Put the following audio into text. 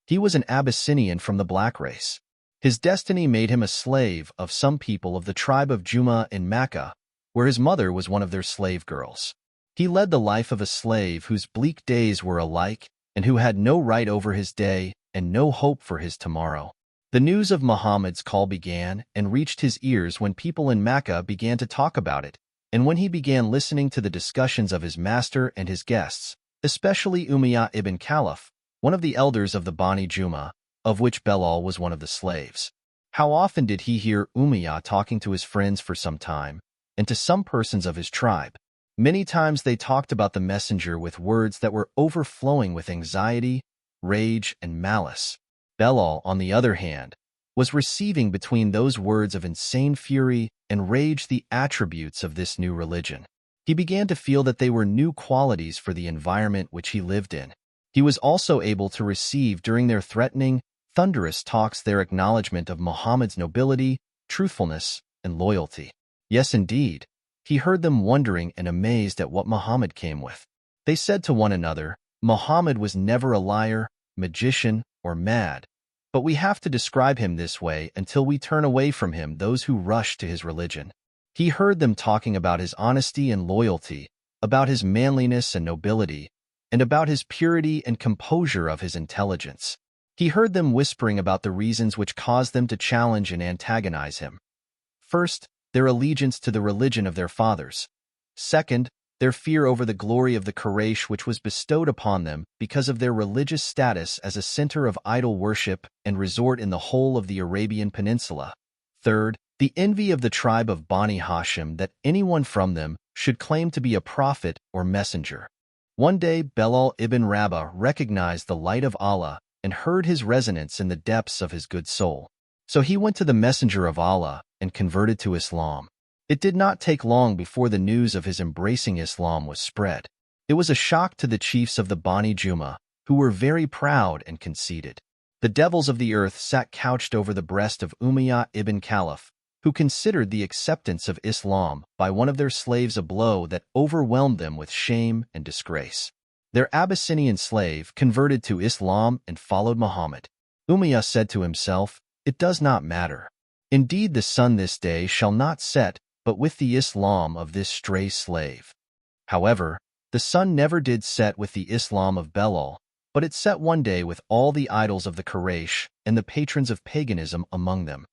He was an Abyssinian from the black race. His destiny made him a slave of some people of the tribe of Juma in Mecca, where his mother was one of their slave girls. He led the life of a slave whose bleak days were alike and who had no right over his day and no hope for his tomorrow. The news of Muhammad's call began and reached his ears when people in Mecca began to talk about it, and when he began listening to the discussions of his master and his guests, especially Umayyah ibn Khalaf, one of the elders of the Bani Juma, of which Belal was one of the slaves. How often did he hear Umayyah talking to his friends for some time, and to some persons of his tribe? Many times they talked about the messenger with words that were overflowing with anxiety, rage, and malice. Belal, on the other hand, was receiving between those words of insane fury and rage the attributes of this new religion. He began to feel that they were new qualities for the environment which he lived in. He was also able to receive during their threatening, thunderous talks their acknowledgement of Muhammad's nobility, truthfulness, and loyalty. Yes, indeed, he heard them wondering and amazed at what Muhammad came with. They said to one another, "Muhammad was never a liar, magician, or mad, but we have to describe him this way until we turn away from him those who rush to his religion." He heard them talking about his honesty and loyalty, about his manliness and nobility, and about his purity and composure of his intelligence. He heard them whispering about the reasons which caused them to challenge and antagonize him. First, their allegiance to the religion of their fathers. Second, their fear over the glory of the Quraysh which was bestowed upon them because of their religious status as a center of idol worship and resort in the whole of the Arabian Peninsula. Third, the envy of the tribe of Bani Hashim that anyone from them should claim to be a prophet or messenger. One day, Belal ibn Rabah recognized the light of Allah and heard his resonance in the depths of his good soul. So he went to the messenger of Allah and converted to Islam. It did not take long before the news of his embracing Islam was spread. It was a shock to the chiefs of the Bani Juma, who were very proud and conceited. The devils of the earth sat couched over the breast of Umayyah ibn Khalaf, who considered the acceptance of Islam by one of their slaves a blow that overwhelmed them with shame and disgrace. Their Abyssinian slave converted to Islam and followed Muhammad. Umayyah said to himself, "It does not matter. Indeed, the sun this day shall not set but with the Islam of this stray slave." However, the sun never did set with the Islam of Belal, but it set one day with all the idols of the Quraysh and the patrons of paganism among them.